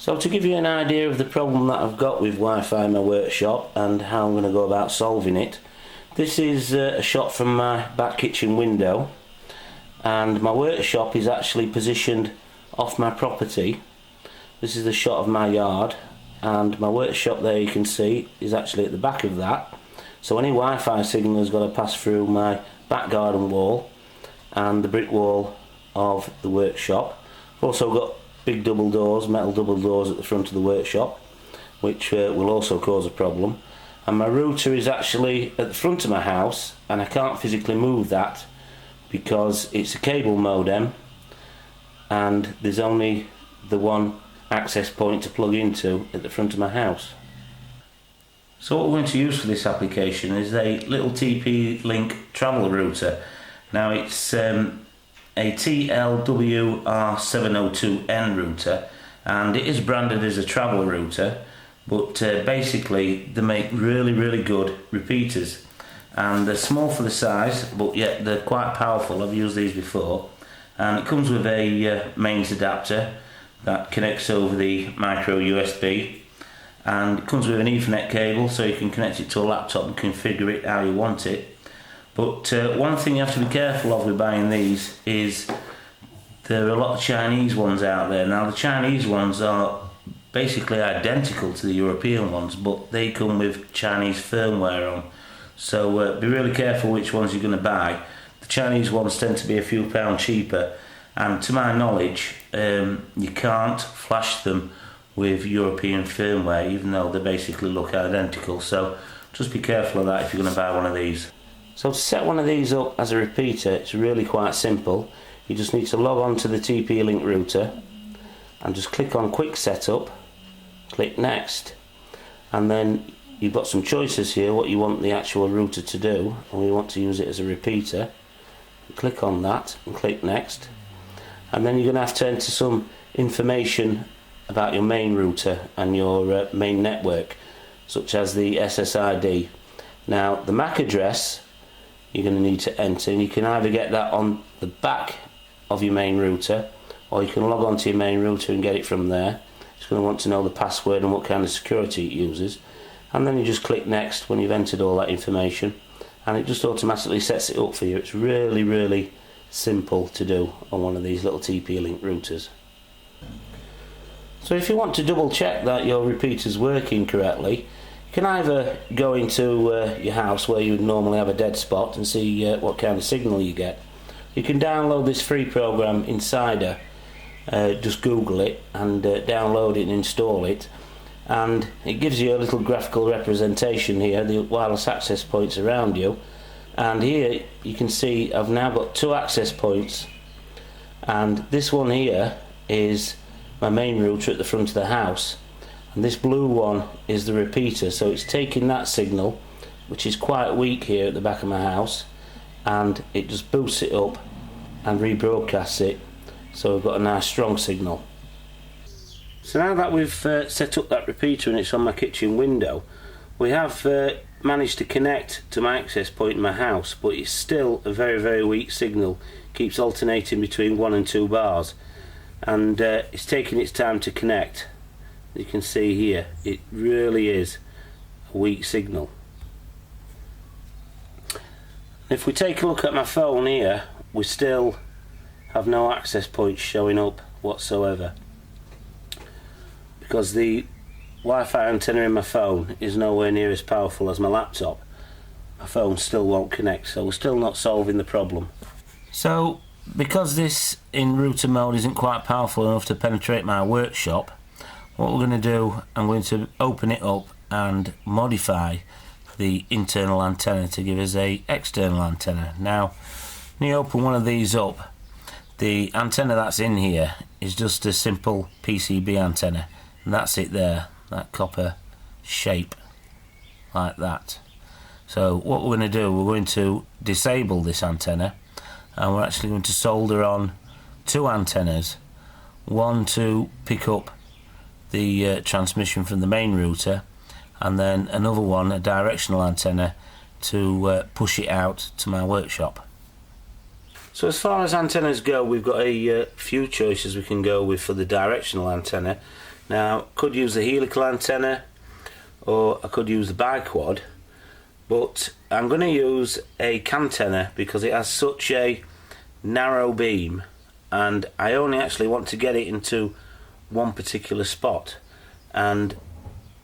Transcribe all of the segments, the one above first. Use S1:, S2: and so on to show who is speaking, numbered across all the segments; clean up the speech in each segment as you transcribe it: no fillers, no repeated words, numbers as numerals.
S1: So to give you an idea of the problem that I've got with Wi-Fi in my workshop and how I'm going to go about solving it, this is a shot from my back kitchen window, and my workshop is actually positioned off my property. This is the shot of my yard, and my workshop there, you can see, is actually at the back of that. So any Wi-Fi signal has got to pass through my back garden wall and the brick wall of the workshop. I've also got big double doors, metal double doors at the front of the workshop, which will also cause a problem. And my router is actually at the front of my house, and I can't physically move that because it's a cable modem and there's only the one access point to plug into at the front of my house. So what we're going to use for this application is a little TP Link travel router. Now it's a TL-WR702N router, and it is branded as a travel router, but basically they make really good repeaters, and they're small for the size, but yet they're quite powerful. I've used these before, and it comes with a mains adapter that connects over the micro USB, and it comes with an Ethernet cable so you can connect it to a laptop and configure it how you want it. But one thing you have to be careful of with buying these is there are a lot of Chinese ones out there. Now the Chinese ones are basically identical to the European ones, but they come with Chinese firmware on. So be really careful which ones you're going to buy. The Chinese ones tend to be a few pounds cheaper, and to my knowledge you can't flash them with European firmware, even though they basically look identical. So just be careful of that if you're going to buy one of these. So to set one of these up as a repeater, it's really quite simple. You just need to log on to the TP Link router and just click on Quick Setup, click Next, and then you've got some choices here what you want the actual router to do, and we want to use it as a repeater. Click on that and click Next, and then you're going to have to enter some information about your main router and your main network, such as the SSID. Now the MAC address you're going to need to enter, and you can either get that on the back of your main router, or you can log on to your main router and get it from there. It's going to want to know the password and what kind of security it uses, and then you just click Next when you've entered all that information, and it just automatically sets it up for you. It's really simple to do on one of these little TP Link routers. So if you want to double check that your repeater's working correctly, you can either go into your house where you would normally have a dead spot and see what kind of signal you get. You can download this free program, Insider. Just Google it and download it and install it, and it gives you a little graphical representation here, the wireless access points around you. And here you can see I've now got 2 access points, and this one here is my main router at the front of the house, and this blue one is the repeater. So it's taking that signal, which is quite weak here at the back of my house, and it just boosts it up and rebroadcasts it, so we've got a nice strong signal. So now that we've set up that repeater and it's on my kitchen window, we have managed to connect to my access point in my house, but it's still a very weak signal. Keeps alternating between 1 and 2 bars, and it's taking its time to connect. You can see here it really is a weak signal. If we take a look at my phone here, we still have no access points showing up whatsoever, because the Wi-Fi antenna in my phone is nowhere near as powerful as my laptop. My phone still won't connect, so we're still not solving the problem. So because this in router mode isn't quite powerful enough to penetrate my workshop, what we're going to do, I'm going to open it up and modify the internal antenna to give us a external antenna. Now when you open one of these up, the antenna that's in here is just a simple PCB antenna, and that's it there, that copper shape like that. So what we're going to do, we're going to disable this antenna, and we're actually going to solder on 2 antennas, one to pick up the transmission from the main router, and then another one, a directional antenna, to push it out to my workshop. So as far as antennas go, we've got a few choices we can go with for the directional antenna. Now, I could use the helical antenna or I could use the biquad, but I'm going to use a cantenna because it has such a narrow beam and I only actually want to get it into one particular spot, and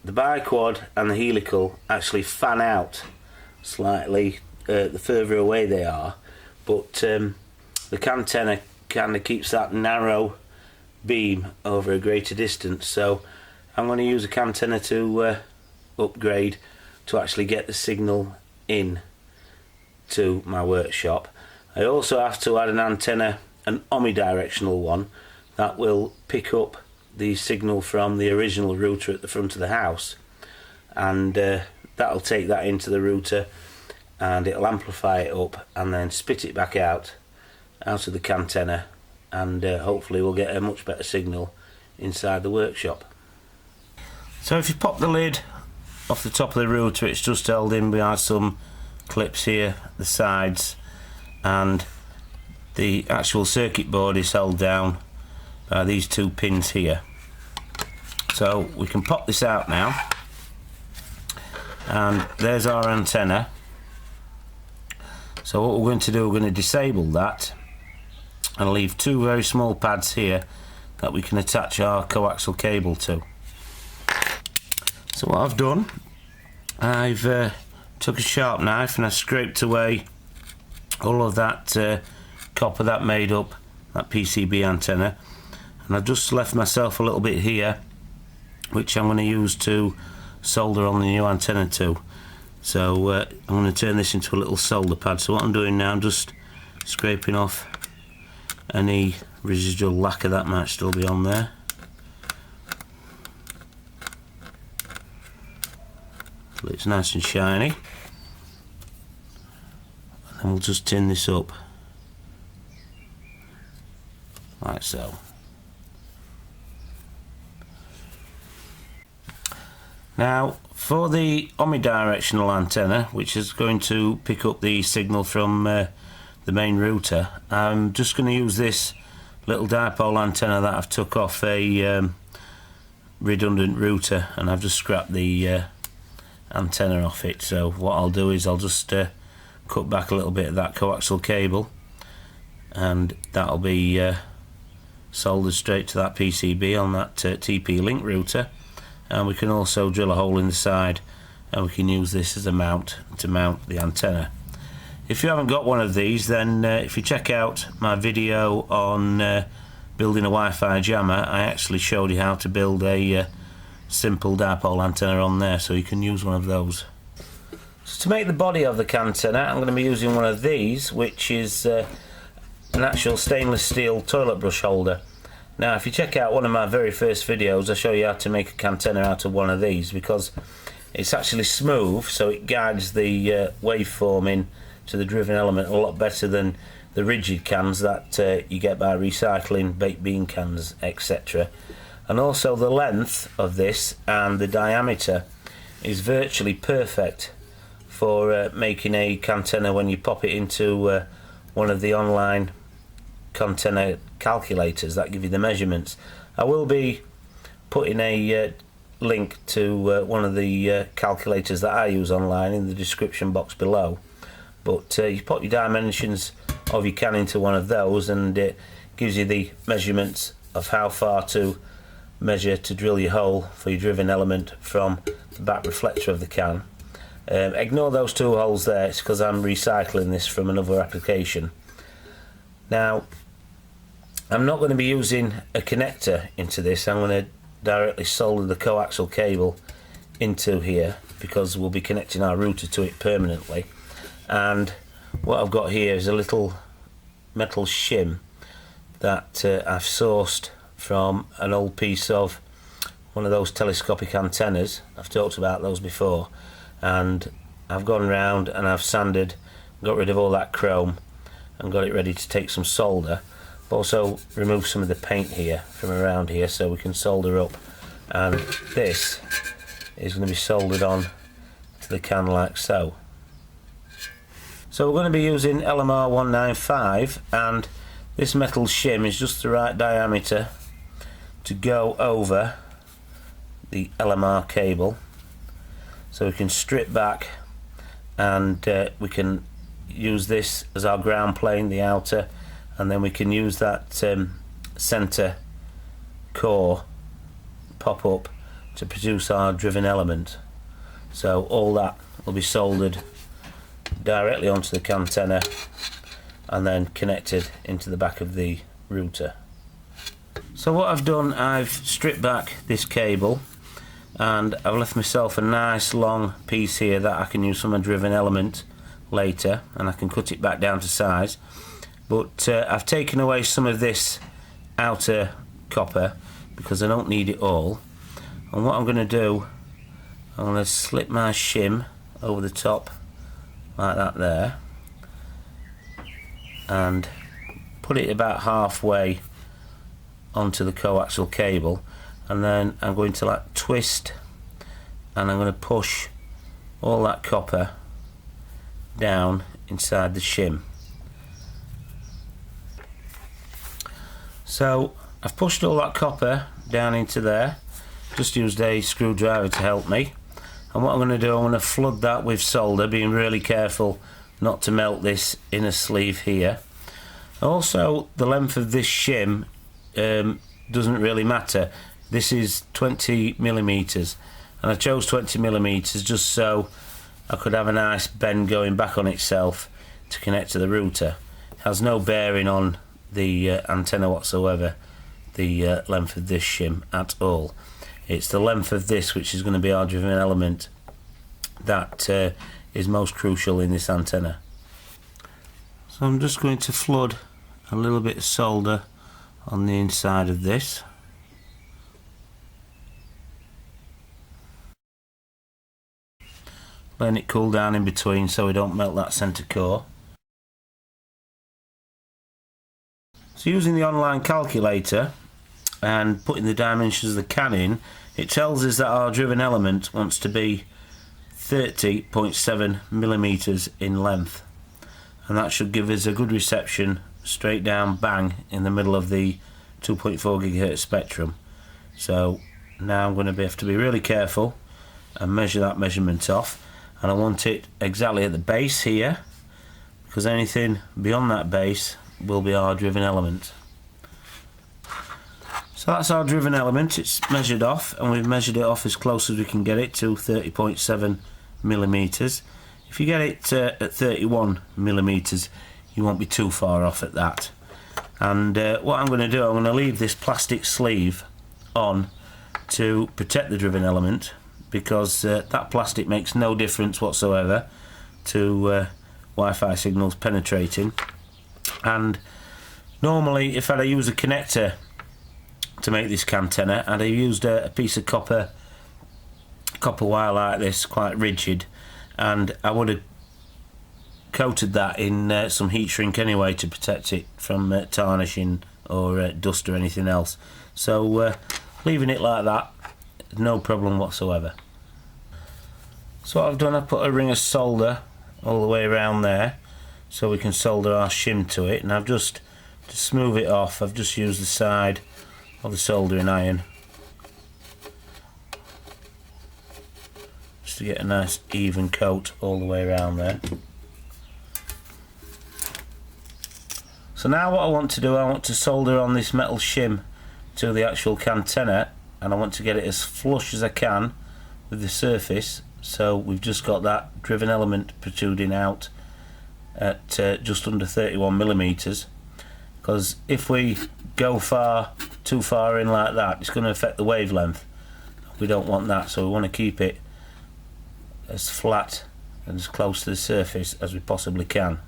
S1: the biquad and the helical actually fan out slightly the further away they are, but the cantenna kind of keeps that narrow beam over a greater distance. So I'm going to use a cantenna to upgrade to actually get the signal in to my workshop. I also have to add an antenna, an omnidirectional one, that will pick up the signal from the original router at the front of the house, and that'll take that into the router and it'll amplify it up and then spit it back out of the cantenna, and hopefully we'll get a much better signal inside the workshop. So if you pop the lid off the top of the router, it's just held in behind some clips here, the sides, and the actual circuit board is held down by these two pins here. So we can pop this out now, and there's our antenna. So what we're going to do, we're going to disable that and leave two very small pads here that we can attach our coaxial cable to. So what I've done, I've took a sharp knife and I scraped away all of that copper that made up that PCB antenna, and I've just left myself a little bit here which I'm going to use to solder on the new antenna to. So I'm going to turn this into a little solder pad. So what I'm doing now, I'm just scraping off any residual lacquer that might still be on there. So it's nice and shiny, and then we'll just tin this up like so. Now for the omnidirectional antenna, which is going to pick up the signal from the main router, I'm just going to use this little dipole antenna that I've took off a redundant router, and I've just scrapped the antenna off it. So what I'll do is I'll just cut back a little bit of that coaxial cable, and that'll be soldered straight to that PCB on that TP Link router, and we can also drill a hole in the side and we can use this as a mount to mount the antenna. If you haven't got one of these, then if you check out my video on building a Wi-Fi jammer, I actually showed you how to build a simple dipole antenna on there, so you can use one of those. So to make the body of the cantenna, I'm going to be using one of these, which is an actual stainless steel toilet brush holder. Now if you check out one of my very first videos, I show you how to make a cantenna out of one of these, because it's actually smooth, so it guides the waveform in to the driven element a lot better than the rigid cans that you get by recycling baked bean cans, etc. And also the length of this and the diameter is virtually perfect for making a cantenna when you pop it into one of the online cantenna calculators that give you the measurements. I will be putting a link to one of the calculators that I use online in the description box below, but you put your dimensions of your can into one of those and it gives you the measurements of how far to measure to drill your hole for your driven element from the back reflector of the can. Ignore those two holes there, it's because I'm recycling this from another application. Now I'm not going to be using a connector into this, I'm going to directly solder the coaxial cable into here because we'll be connecting our router to it permanently. And what I've got here is a little metal shim that I've sourced from an old piece of one of those telescopic antennas. I've talked about those before, and I've gone round and I've sanded, got rid of all that chrome and got it ready to take some solder. I've also removed some of the paint here from around here so we can solder up, and this is going to be soldered on to the can like so. So we're going to be using LMR 195, and this metal shim is just the right diameter to go over the LMR cable, so we can strip back and we can use this as our ground plane, the outer, and then we can use that center core pop up to produce our driven element. So all that will be soldered directly onto the cantenna and then connected into the back of the router. So what I've done, I've stripped back this cable and I've left myself a nice long piece here that I can use for my driven element later, and I can cut it back down to size. But I've taken away some of this outer copper because I don't need it all, and what I'm going to do, I'm going to slip my shim over the top like that there and put it about halfway onto the coaxial cable, and then I'm going to like twist and I'm going to push all that copper down inside the shim. So I've pushed all that copper down into there, just used a screwdriver to help me, and what I'm going to do, I'm going to flood that with solder, being really careful not to melt this inner sleeve here. Also, the length of this shim doesn't really matter. This is 20mm, and I chose 20mm just so I could have a nice bend going back on itself to connect to the router. It has no bearing on the antenna whatsoever, the length of this shim at all. It's the length of this which is going to be our driven element that is most crucial in this antenna. So I'm just going to flood a little bit of solder on the inside of this. Letting it cool down in between so we don't melt that centre core. So using the online calculator and putting the dimensions of the can in, it tells us that our driven element wants to be 30.7mm in length, and that should give us a good reception straight down bang in the middle of the 2.4 GHz spectrum. So now I'm going to have to be really careful and measure that measurement off, and I want it exactly at the base here, because anything beyond that base will be our driven element. So that's our driven element. It's measured off, and we've measured it off as close as we can get it to 30.7mm. If you get it at 31mm, you won't be too far off at that. And what I'm going to do, I'm going to leave this plastic sleeve on to protect the driven element, because that plastic makes no difference whatsoever to Wi-Fi signals penetrating. And normally if I'd use a connector to make this cantenna, I'd have used a piece of copper wire like this, quite rigid, and I would have coated that in some heat shrink anyway to protect it from tarnishing or dust or anything else. So leaving it like that, no problem whatsoever. So what I've done, I've put a ring of solder all the way around there so we can solder our shim to it, and I've just, to smooth it off, I've just used the side of the soldering iron just to get a nice even coat all the way around there. So now what I want to do, I want to solder on this metal shim to the actual cantenna, and I want to get it as flush as I can with the surface, so we've just got that driven element protruding out at just under 31mm, because if we go too far in like that, it's going to affect the wavelength. We don't want that, so we want to keep it as flat and as close to the surface as we possibly can.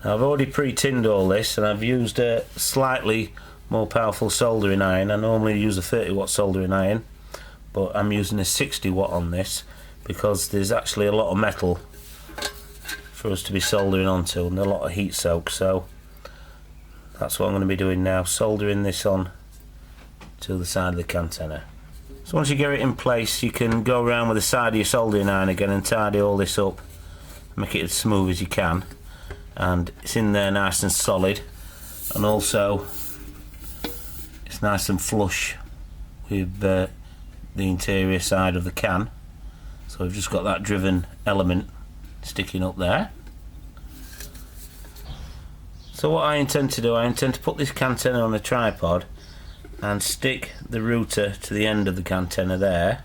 S1: Now I've already pre-tinned all this, and I've used a slightly more powerful soldering iron. I normally use a 30-watt soldering iron, but I'm using a 60-watt on this because there's actually a lot of metal for us to be soldering onto and a lot of heat soak. So that's what I'm going to be doing now, soldering this on to the side of the cantenna. So once you get it in place, you can go around with the side of your soldering iron again and tidy all this up, make it as smooth as you can, and it's in there nice and solid, and also it's nice and flush with the interior side of the can. So we've just got that driven element sticking up there. So what I intend to do, I intend to put this cantenna on a tripod and stick the router to the end of the cantenna there,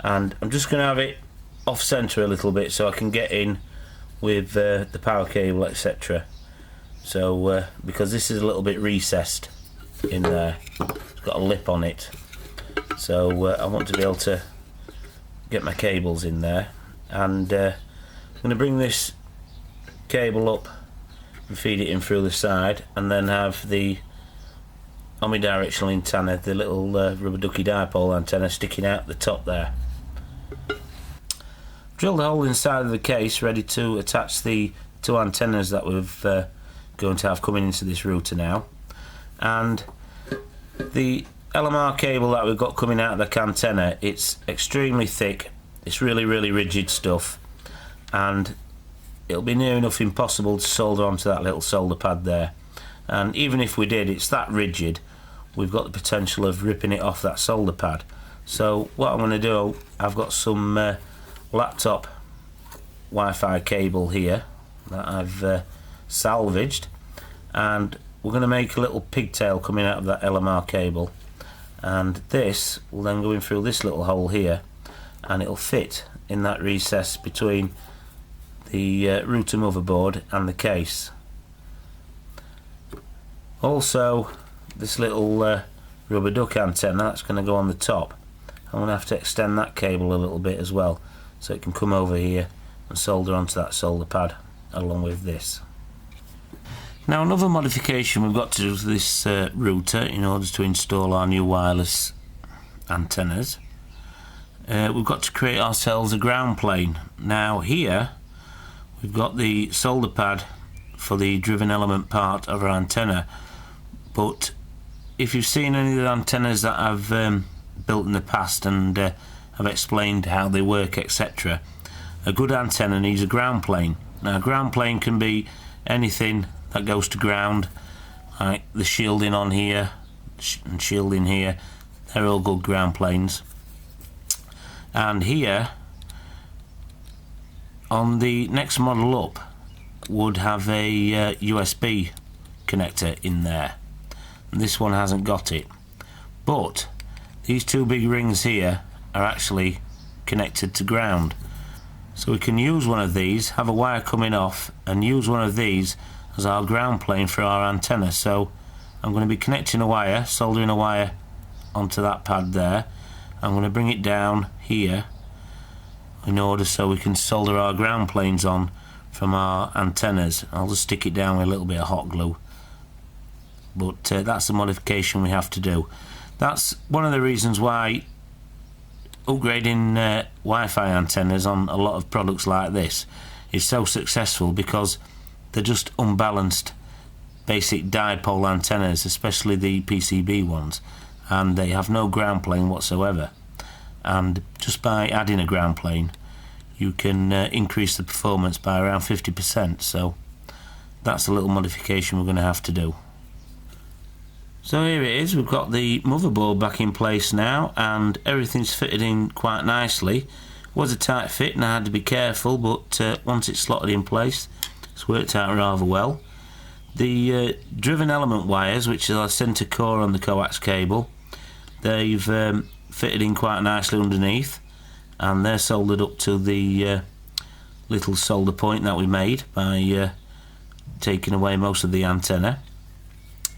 S1: and I'm just going to have it off centre a little bit so I can get in with the power cable, etc. So because this is a little bit recessed in there, it's got a lip on it, so I want to be able to get my cables in there, and I'm going to bring this cable up and feed it in through the side, and then have the omnidirectional antenna, the little rubber ducky dipole antenna, sticking out the top there. Drilled a hole inside of the case ready to attach the two antennas that we're going to have coming into this router now, and the LMR cable that we've got coming out of the cantenna, it's extremely thick, it's really rigid stuff, and it'll be near enough impossible to solder onto that little solder pad there. And even if we did, it's that rigid, we've got the potential of ripping it off that solder pad. So what I'm going to do, I've got some laptop Wi-Fi cable here that I've salvaged, and we're going to make a little pigtail coming out of that LMR cable, and this will then go in through this little hole here, and it'll fit in that recess between the router motherboard and the case. Also, this little rubber duck antenna that's going to go on the top, I'm going to have to extend that cable a little bit as well, so it can come over here and solder onto that solder pad along with this. Now, another modification we've got to do to this router in order to install our new wireless antennas, we've got to create ourselves a ground plane. Now here we've got the solder pad for the driven element part of our antenna, but if you've seen any of the antennas that I've built in the past and I've explained how they work, etc., a good antenna needs a ground plane. Now, a ground plane can be anything that goes to ground, like the shielding on here and shielding here, they're all good ground planes. And here on the next model up would have a USB connector in there, and this one hasn't got it, but these two big rings here are actually connected to ground, so we can use one of these, have a wire coming off, and use one of these as our ground plane for our antenna. So I'm going to be connecting a wire, soldering a wire onto that pad there. I'm going to bring it down here in order so we can solder our ground planes on from our antennas. I'll just stick it down with a little bit of hot glue, but that's the modification we have to do. That's one of the reasons why upgrading Wi-Fi antennas on a lot of products like this is so successful, because they're just unbalanced basic dipole antennas, especially the PCB ones, and they have no ground plane whatsoever. And just by adding a ground plane, you can increase the performance by around 50%. So that's a little modification we're going to have to do. So here it is, we've got the motherboard back in place now, and everything's fitted in quite nicely. It was a tight fit and I had to be careful, but once it's slotted in place, it's worked out rather well. The driven element wires, which is our centre core on the coax cable, they've fitted in quite nicely underneath, and they're soldered up to the little solder point that we made by taking away most of the antenna.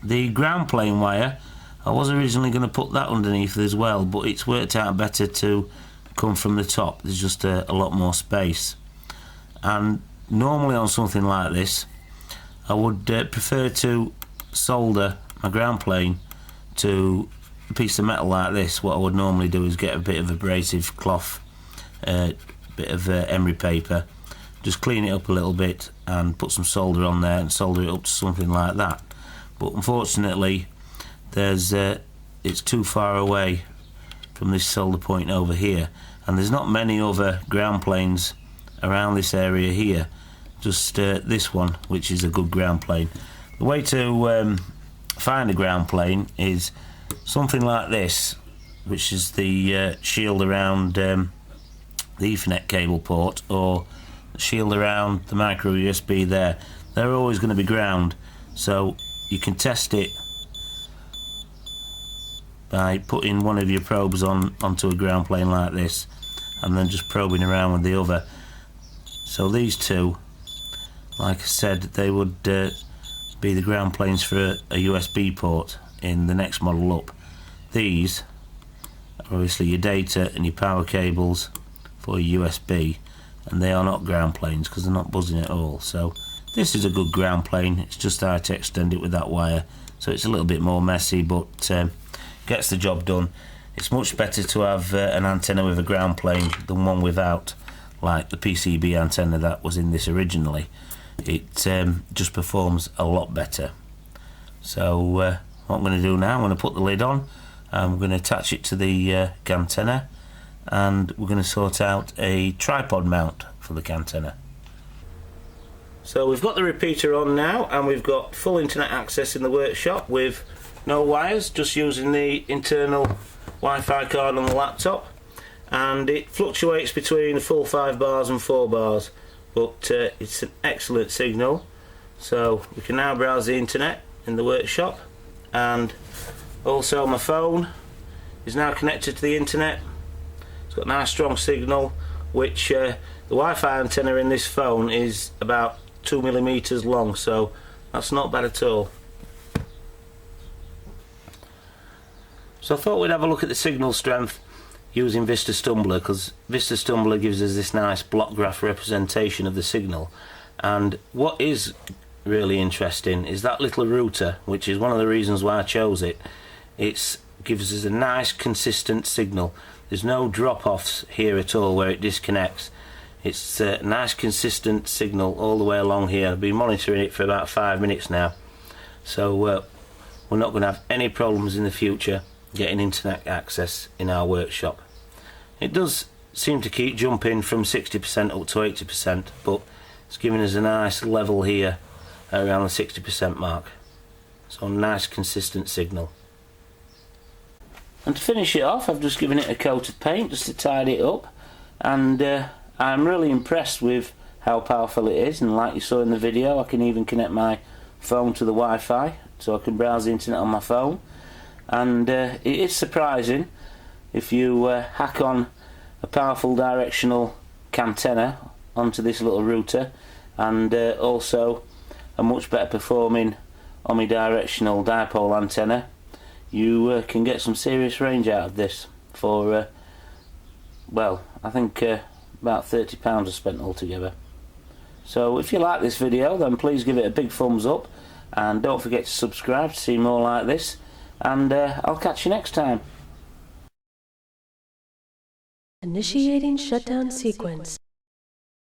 S1: The ground plane wire, I was originally going to put that underneath as well, but it's worked out better to come from the top. There's just a lot more space, and normally on something like this I would prefer to solder my ground plane to a piece of metal like this. What I would normally do is get a bit of abrasive cloth, bit of emery paper, just clean it up a little bit and put some solder on there and solder it up to something like that. But unfortunately it's too far away from this solder point over here, and there's not many other ground planes around this area here, just this one, which is a good ground plane. The way to find a ground plane is something like this, which is the shield around the Ethernet cable port, or shield around the micro USB there, they're always going to be ground. So you can test it by putting one of your probes onto a ground plane like this, and then just probing around with the other. So these two, like I said, they would be the ground planes for a USB port in the next model up. These are obviously your data and your power cables for your USB, and they are not ground planes because they're not buzzing at all. So this is a good ground plane. It's just I had to extend it with that wire, so it's a little bit more messy, but gets the job done. It's much better to have an antenna with a ground plane than one without, like the PCB antenna that was in this originally. It just performs a lot better. So what I'm going to do now, I'm going to put the lid on, I'm going to attach it to the cantenna, and we're going to sort out a tripod mount for the cantenna. So we've got the repeater on now, and we've got full internet access in the workshop with no wires, just using the internal Wi-Fi card on the laptop, and it fluctuates between full 5 bars and 4 bars, but it's an excellent signal. So we can now browse the internet in the workshop, and also my phone is now connected to the internet. It's got a nice strong signal, which the Wi-Fi antenna in this phone is about 2mm long, so that's not bad at all. So I thought we'd have a look at the signal strength using Vista Stumbler, because Vista Stumbler gives us this nice block graph representation of the signal. And what is really interesting is that little router, which is one of the reasons why I chose it. It gives us a nice consistent signal. There's no drop-offs here at all where it disconnects. It's a nice consistent signal all the way along here. I've been monitoring it for about 5 minutes now, so we're not going to have any problems in the future getting internet access in our workshop. It does seem to keep jumping from 60% up to 80%, but it's giving us a nice level here around the 60% mark. So a nice consistent signal. And to finish it off, I've just given it a coat of paint just to tidy it up, and I'm really impressed with how powerful it is. And like you saw in the video, I can even connect my phone to the Wi-Fi, so I can browse the internet on my phone. And it is surprising, if you hack on a powerful directional cantenna onto this little router, and also a much better performing omnidirectional dipole antenna, you can get some serious range out of this for well, I think about £30 I spent altogether. So if you like this video, then please give it a big thumbs up, and don't forget to subscribe to see more like this, and I'll catch you next time.
S2: Initiating shutdown sequence.